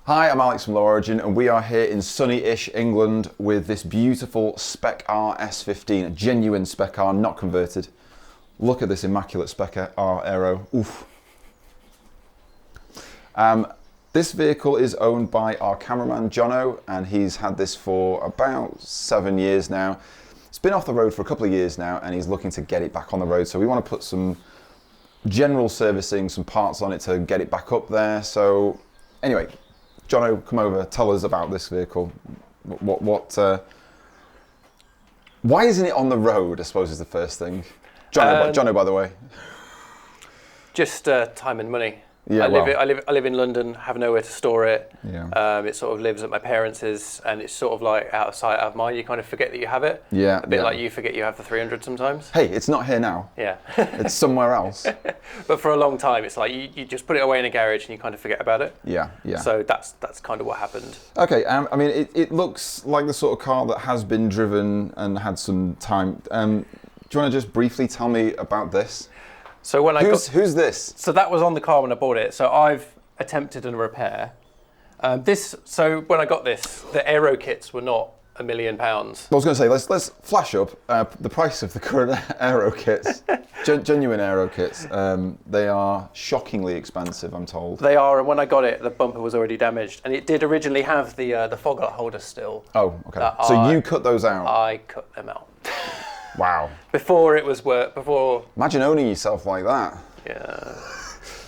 Hi, I'm Alex from Low Origin, and we are here in sunny-ish England with this beautiful Spec R S15, a genuine Spec R, not converted. Look at this immaculate Spec R aero. Oof. This vehicle is owned by our cameraman Jono, and he's had this for about 7 years now. It's been off the road for a couple of years now, and he's looking to get it back on the road. So we want to put some general servicing, some parts on it to get it back up there. So anyway, Jono, come over, tell us about this vehicle. Why isn't it on the road, I suppose, is the first thing. Jono, by the way. Just time and money. Yeah, I live in London, have nowhere to store it. Yeah. It sort of lives at my parents', and it's sort of like out of sight, out of mind. You kind of forget that you have it. Yeah. A bit like you forget you have the 300 sometimes. Hey, it's not here now. Yeah. It's somewhere else. But for a long time, it's like you just put it away in a garage and you kind of forget about it. Yeah, yeah. So that's kind of what happened. Okay, I mean, it looks like the sort of car that has been driven and had some time. Do you want to just briefly tell me about this? So when who's this? So that was on the car when I bought it. So I've attempted a repair. So when I got this, the aero kits were not £1 million. I was going to say, let's flash up the price of the current aero kits, genuine aero kits. They are shockingly expensive, I'm told. They are, and when I got it, the bumper was already damaged, and it did originally have the fog light holder still. Oh, okay. So you cut those out? I cut them out. Wow. Before it was work. Before. Imagine owning yourself like that. Yeah.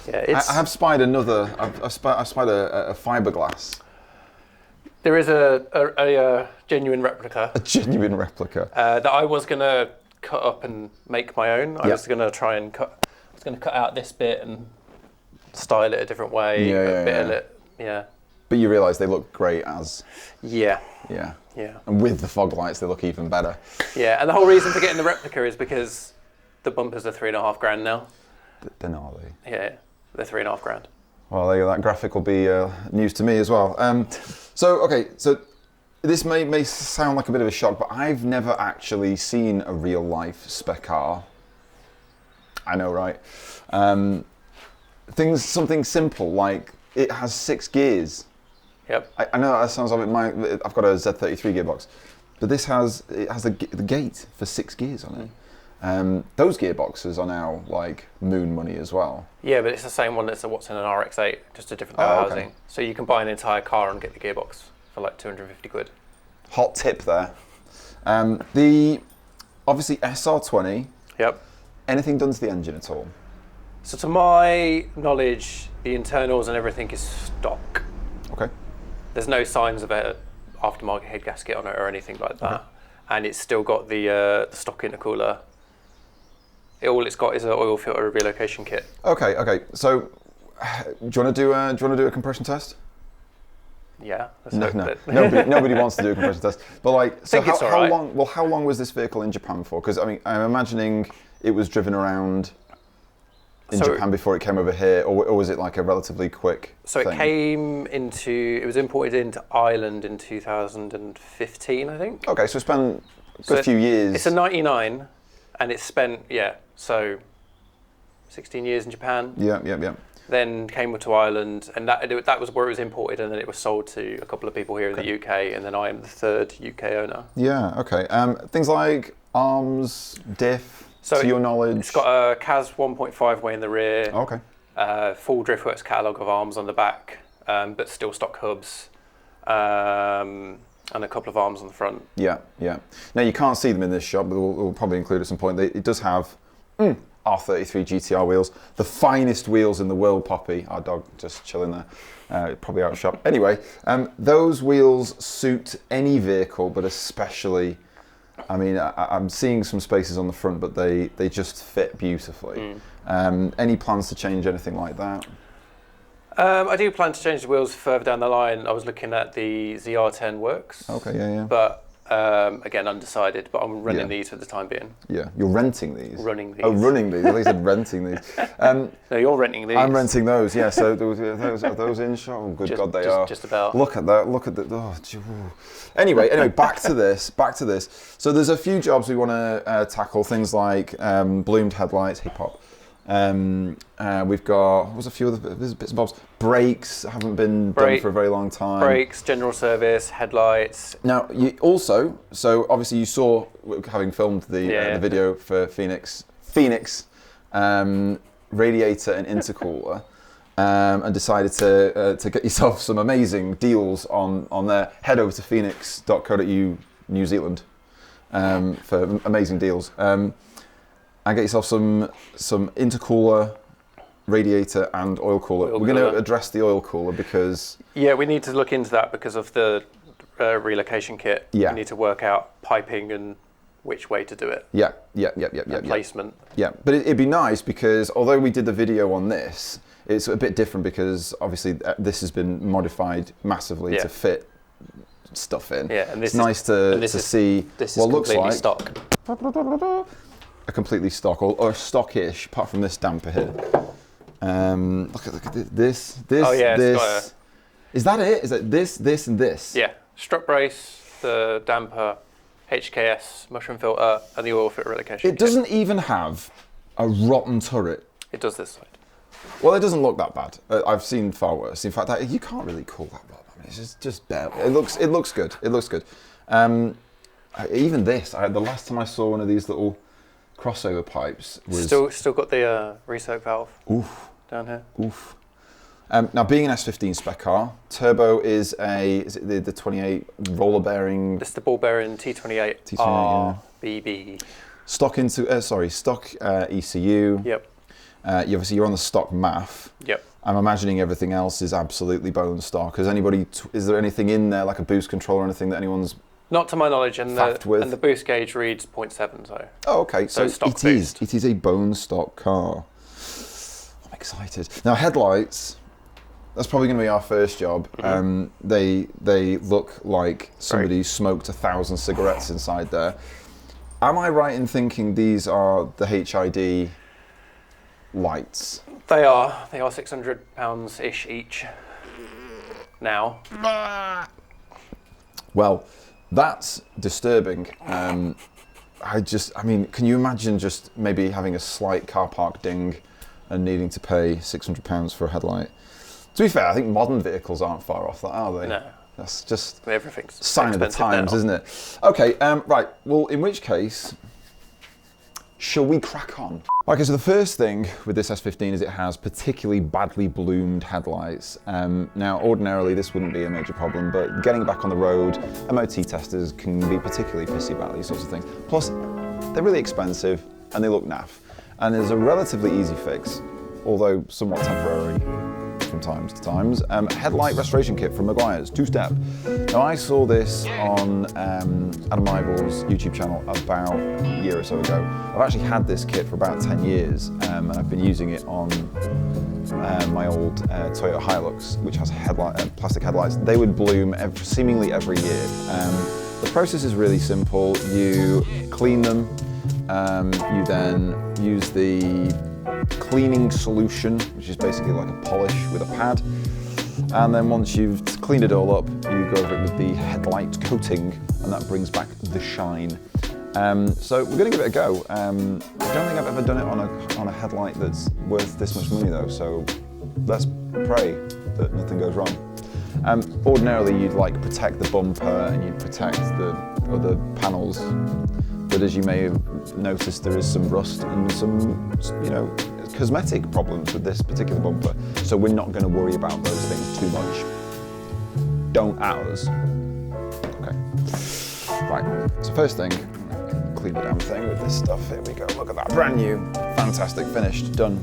Yeah. I have spied another. I've spied a fiberglass. There is a genuine replica. A genuine replica. That I was gonna cut up and make my own. I was gonna try and cut. I was gonna cut out this bit and style it a different way. Yeah. But you realise they look great as. Yeah. Yeah. Yeah. And with the fog lights, they look even better. Yeah, and the whole reason for getting the replica is because the bumpers are £3,500 now. Then are they? Yeah, they're £3,500. Well, that graphic will be news to me as well. So this may sound like a bit of a shock, but I've never actually seen a real life Spec R. I know, right? Something simple like it has 6 gears. Yep. I know that sounds like I've got a Z33 gearbox, but this has the gate for 6 gears on it. Those gearboxes are now like moon money as well. Yeah, but it's the same one that's what's in an RX-8, just a different housing. Okay. So you can buy an entire car and get the gearbox for like 250 quid. Hot tip there. The obviously SR20. Yep. Anything done to the engine at all? So to my knowledge, the internals and everything is stock. Okay. There's no signs of a aftermarket head gasket on it or anything like that. Okay. And it's still got the stock intercooler. All it's got is an oil filter relocation kit. Okay. So, do you want to do a compression test? Yeah. Nobody wants to do a compression test. But like, so how right. long? Well, how long was this vehicle in Japan for? Because I mean, I'm imagining it was driven around in Japan before it came over here, or was it like a relatively quick thing? It was imported into Ireland in 2015, I think. Okay, so it spent a good few years. It's a 99, and it's spent, 16 years in Japan. Yeah. Then came to Ireland, and that was where it was imported, and then it was sold to a couple of people here in the UK, and then I am the 3rd UK owner. Yeah, okay. Things like arms, diff, to your knowledge? It's got a CAS 1.5 way in the rear. Okay. Full Driftworks catalogue of arms on the back, but still stock hubs, and a couple of arms on the front. Yeah. Now you can't see them in this shot, but we'll probably include at some point. It does have R33 GTR wheels, the finest wheels in the world, Poppy. Our dog just chilling there, probably out of shop. Anyway, those wheels suit any vehicle, but especially, I mean, I'm seeing some spaces on the front, but they just fit beautifully. Any plans to change anything like that? I do plan to change the wheels further down the line. I was looking at the ZR10 Works. Okay, yeah. But again, undecided, but I'm running these for the time being. Yeah, you're renting these? Running these. Oh, running these. I thought you said renting these. No, you're renting these. I'm renting those, yeah. So are those in shot? Oh, good God, they are. Just about. Look at that. Look at the. Oh, anyway, back to this. So there's a few jobs we want to tackle. Things like bloomed headlights, hip hop. We've got, what was a few other bits and bobs? Brakes haven't been done for a very long time. Brakes, general service, headlights. Now, you also, so obviously you saw, having filmed the video for Phoenix, radiator and intercooler, and decided to get yourself some amazing deals on there. Head over to phoenix.co.uk New Zealand for amazing deals. And get yourself some intercooler, radiator and oil cooler. We're going to address the oil cooler because... Yeah, we need to look into that because of the relocation kit. Yeah. We need to work out piping and which way to do it. Yeah. Placement. Yeah, but it'd be nice because although we did the video on this, it's a bit different because obviously this has been modified massively to fit stuff in. Yeah, and it's nice to see what looks like stock. A completely stock or stockish, apart from this damper here. Look at this. Oh yeah, this. Is that it? Is it this, and this? Yeah, strut brace, the damper, HKS, mushroom filter, and the oil filter relocation. It doesn't even have a rotten turret. It does this side. Well, it doesn't look that bad. I've seen far worse. In fact, you can't really call that bad. I mean, it's just barely. It looks good. It looks good. Even this, the last time I saw one of these little crossover pipes was still got the resoak valve. Oof. Down here. Oof. Now, being an S15 spec car, turbo is it the 28 roller bearing? This is the ball bearing T28 RBB. Stock ECU. Yep. Obviously, you're on the stock MAF. Yep. I'm imagining everything else is absolutely bone stock. Is there anything in there like a boost control or anything that anyone's? Not to my knowledge, and the boost gauge reads 0.7. So. Oh, okay. So it is a bone stock car. I'm excited. Now headlights. That's probably going to be our first job. Mm-hmm. They look like somebody smoked 1,000 cigarettes inside there. Am I right in thinking these are the HID lights? They are £600-ish each now. Well, that's disturbing. I mean, can you imagine just maybe having a slight car park ding and needing to pay £600 for a headlight? To be fair, I think modern vehicles aren't far off that, are they? No. That's just everything's sign of the times, isn't it? Okay, right. Well, in which case, shall we crack on? Okay, so the first thing with this S15 is it has particularly badly bloomed headlights. Now, ordinarily this wouldn't be a major problem, but getting back on the road, MOT testers can be particularly pissy about these sorts of things. Plus, they're really expensive and they look naff. And there's a relatively easy fix, although somewhat temporary from times to times. Headlight Restoration Kit from Maguire's, 2-step. Now I saw this on Adam Ivel's YouTube channel about a year or so ago. I've actually had this kit for about 10 years and I've been using it on my old Toyota Hilux, which has plastic headlights. They would bloom seemingly every year. The process is really simple. You clean them, you then use the cleaning solution, which is basically like a polish with a pad, and then once you've cleaned it all up, you go over it with the headlight coating, and that brings back the shine. So we're going to give it a go. I don't think I've ever done it on a headlight that's worth this much money though, so let's pray that nothing goes wrong. Ordinarily you'd like protect the bumper and you'd protect the other panels, but as you may have noticed, there is some rust and some, cosmetic problems with this particular bumper, so we're not going to worry about those things too much. Don't at us. Okay. Right. So first thing, clean the damn thing with this stuff. Here we go. Look at that, brand new, fantastic, finished, done,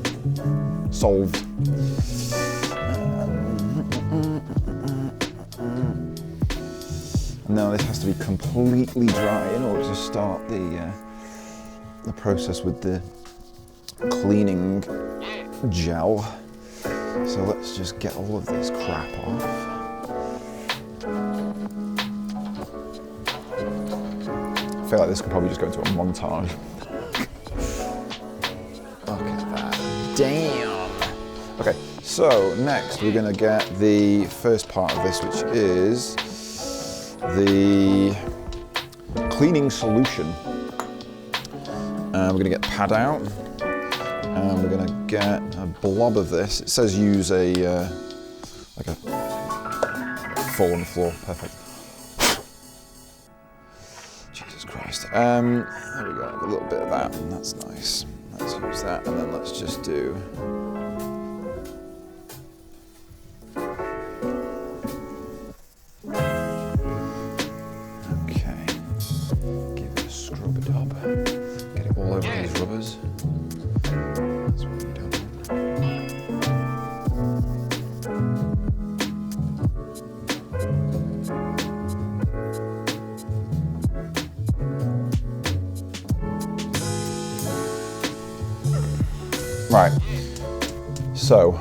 solved. Now this has to be completely dry in order to start the process with the cleaning gel. So let's just get all of this crap off. I feel like this could probably just go into a montage. Look at that. Damn. Okay, so next we're going to get the first part of this, which is the cleaning solution. We're going to get the pad out. and we're going to get a blob of this. It says use a like a fall on the floor. Perfect. Jesus Christ. There we go. A little bit of that, and that's nice. Let's use that, and then let's just do. Okay. Give it a scrub-a-dub. Get it all over these rubbers. That's what we do. Right, so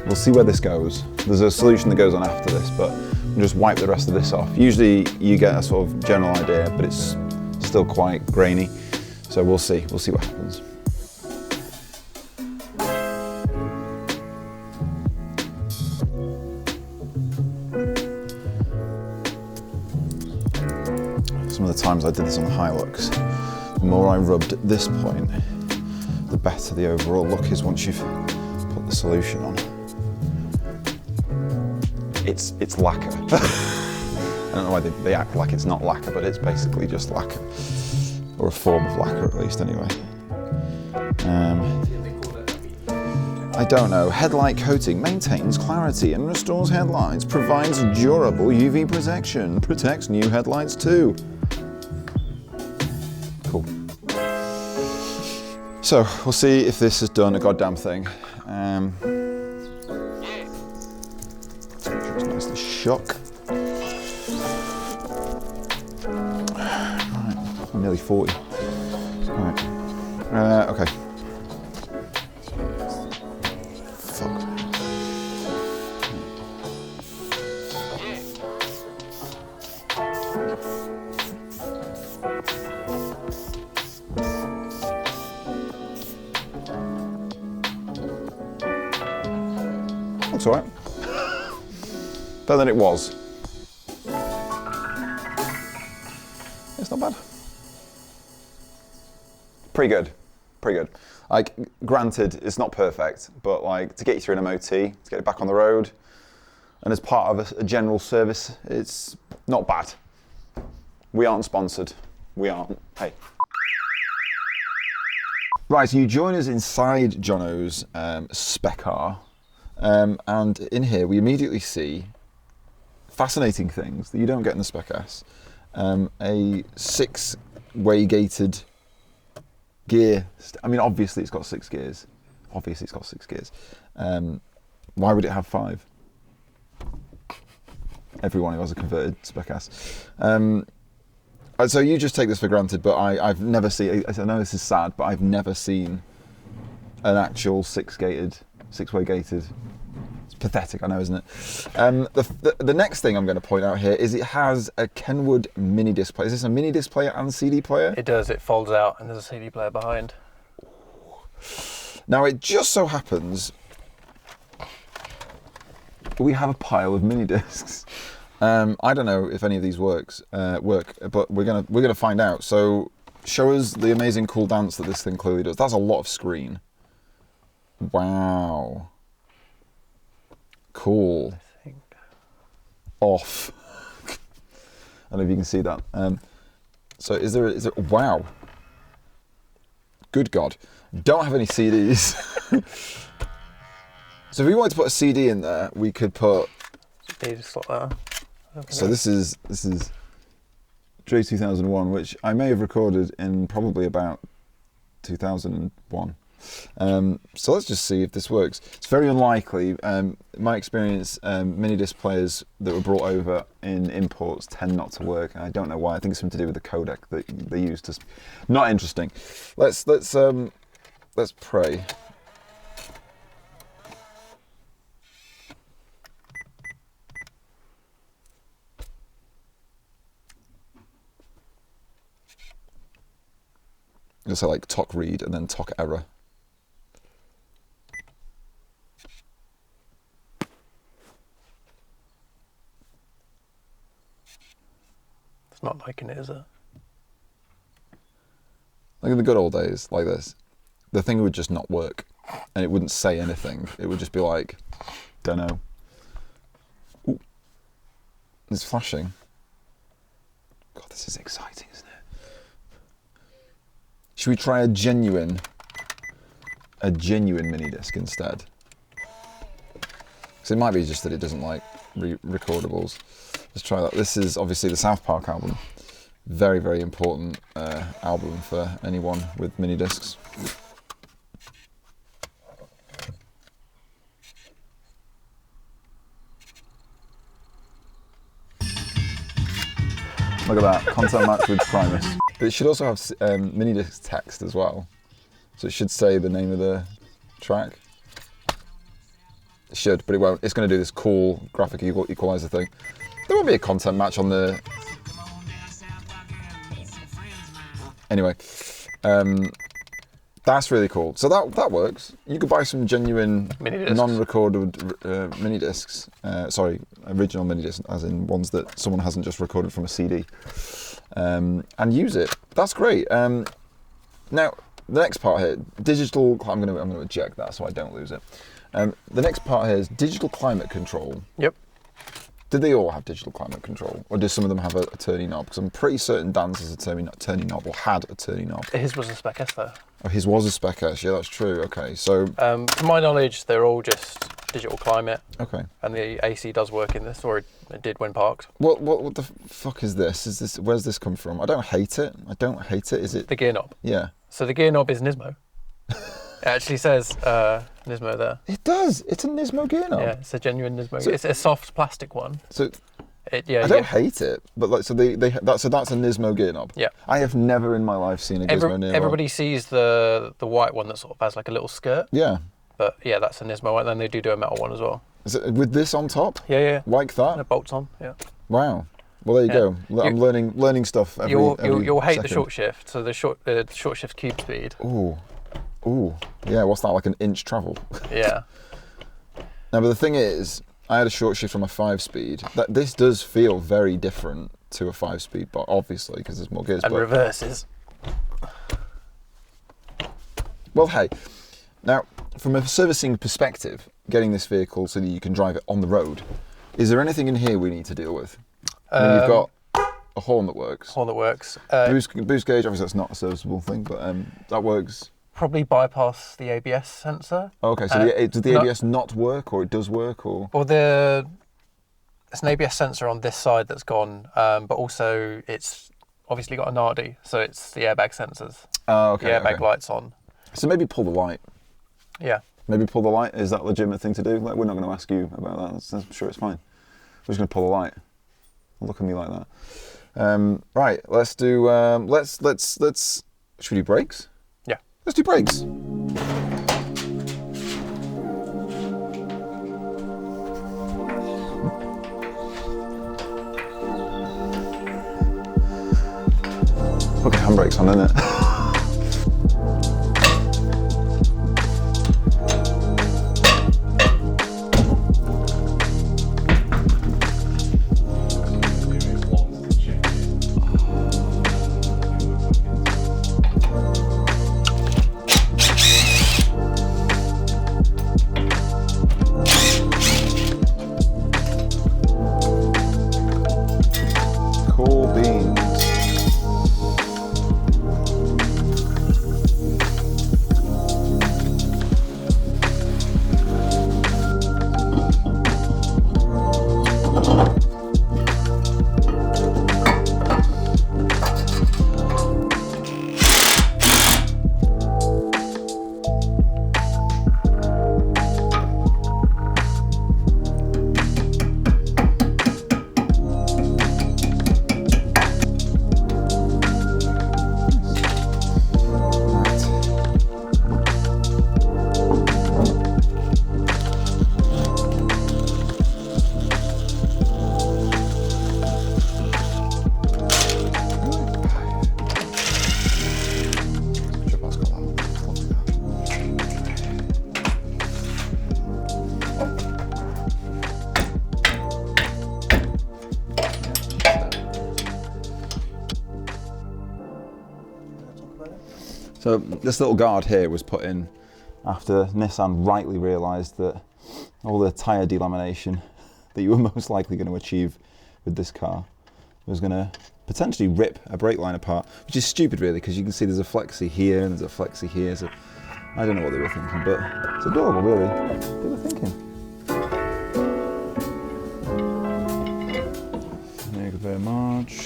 we'll see where this goes. There's a solution that goes on after this, but we'll just wipe the rest of this off. Usually you get a sort of general idea, but it's still quite grainy. So we'll see what happens. Some of the times I did this on the Hilux, the more I rubbed at this point, the better the overall look is once you've put the solution on. It's lacquer. I don't know why they act like it's not lacquer, but it's basically just lacquer. Or a form of lacquer at least, anyway. I don't know. Headlight coating maintains clarity and restores headlights, provides durable UV protection, protects new headlights too. Cool. So, we'll see if this has done a goddamn thing. Temperature is nicely shook. Right, I'm nearly 40. Right. Okay. Fuck. Looks alright. Better than it was. It's not bad. Pretty good. Pretty good. Like, granted, it's not perfect, but like to get you through an MOT, to get it back on the road, and as part of a general service, it's not bad. We aren't sponsored. We aren't. Hey. Right, so you join us inside Jono's spec car, and in here we immediately see fascinating things that you don't get in the Spec S. A 6-way gated gear. I mean, obviously it's got 6 gears. Obviously it's got 6 gears. Why would it have 5? Everyone who has a converted Spec S. So you just take this for granted, but I've never seen, I know this is sad, but I've never seen an actual 6-way gated. It's pathetic, I know, isn't it? The next thing I'm going to point out here is it has a Kenwood mini disc player. Is this a mini disc player and CD player? It does, it folds out and there's a CD player behind. Now it just so happens we have a pile of mini discs. I don't know if any of these work, but we're gonna find out. So show us the amazing cool dance that this thing clearly does. That's a lot of screen. Wow. Cool. I think. Off. I don't know if you can see that. So is there? Wow. Good God. Don't have any CDs. So if we wanted to put a CD in there, we could put. Just like that. So this is J 2001, which I may have recorded in probably about 2001. So let's just see if this works. It's very unlikely. In my experience, mini disc players that were brought over in imports tend not to work. And I don't know why. I think it's something to do with the codec that they use. Not interesting. Let's pray. Just like TOC read and then TOC error. It's not liking it, is it? Like in the good old days, like this, the thing would just not work, and it wouldn't say anything. It would just be like, don't know. Ooh. It's flashing. God, this is exciting, isn't it? Should we try a genuine mini disc instead? Because it might be just that it doesn't like recordables. Let's try that. This is obviously the South Park album. Very, very important album for anyone with mini discs. Look at that, content match with Primus. But it should also have mini disc text as well. So it should say the name of the track. It should, but it won't. It's going to do this cool graphic equalizer thing. There won't be a content match on the... Anyway, that's really cool. So that works. You could buy some genuine non-recorded mini discs. Sorry, original mini discs, as in ones that someone hasn't just recorded from a CD, and use it. That's great. Now, the next part here, digital. I'm going to eject that so I don't lose it. The next part here is digital climate control. Yep. Did they all have digital climate control, or do some of them have a turning knob? Because I'm pretty certain Dan's has a turning knob, or had a turning knob. His was a Spec S though. Oh, his was a Spec S. Yeah, that's true. Okay, so to my knowledge, they're all just digital climate. Okay. And the AC does work in this, or it did when parked. What the fuck is this? Where's this come from? I don't hate it. Is it the gear knob? Yeah. So the gear knob is Nismo. It actually says Nismo there. It does. It's a Nismo gear knob. Yeah, it's a genuine Nismo. It's a soft plastic one. So I don't hate it, but like, so that's a Nismo gear knob. Yeah. I have never in my life seen a Gizmo near. Everybody sees the white one that sort of has like a little skirt. Yeah. But yeah, that's a Nismo one. Then they do a metal one as well. Is it with this on top? Yeah. Like that? And it bolts on. Yeah. Wow. Well, there you go. I'm learning stuff. You'll hate second. the short shift. So the short shift cube speed. Ooh. Yeah. What's that? Like an inch travel? Yeah. Now, but the thing is, I had a short shift from a 5-speed. This does feel very different to a 5-speed, but obviously because there's more gears. And reverses. Well, hey. Now, from a servicing perspective, getting this vehicle so that you can drive it on the road, is there anything in here we need to deal with? I mean, you've got a horn that works. Boost gauge, obviously that's not a serviceable thing, but that works. Probably bypass the ABS sensor. Okay, so does the ABS not work, or it does work, or? Well, it's an ABS sensor on this side that's gone, but also it's obviously got a NARDI, so it's the airbag sensors. Oh, okay. The airbag light's on. So maybe pull the light. Yeah. Maybe pull the light. Is that a legitimate thing to do? Like, we're not going to ask you about that. I'm sure it's fine. We're just going to pull the light. Look at me like that. Right. Let's do. Let's. Should we do brakes? Yeah. Let's do brakes. Put the handbrakes on, isn't it? So this little guard here was put in after Nissan rightly realised that all the tyre delamination that you were most likely going to achieve with this car was going to potentially rip a brake line apart, which is stupid really, because you can see there's a flexi here and there's a flexi here, so I don't know what they were thinking, but it's adorable really. What they were thinking. Thank you very much.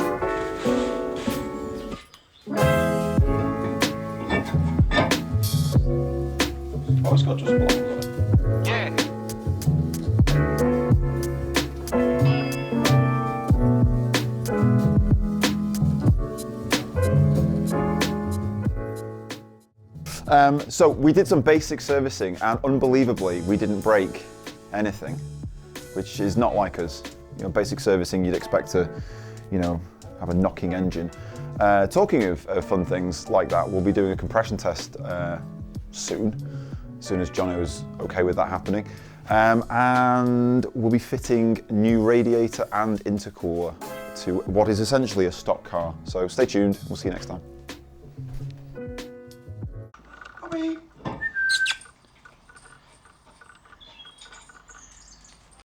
Oh, it's got just black. Yeah. So we did some basic servicing, and unbelievably we didn't break anything, which is not like us. You know, basic servicing, you'd expect to, you know, have a knocking engine. Talking of fun things like that, we'll be doing a compression test soon as Jono is okay with that happening. And we'll be fitting new radiator and intercooler to what is essentially a stock car. So stay tuned, we'll see you next time. Bye.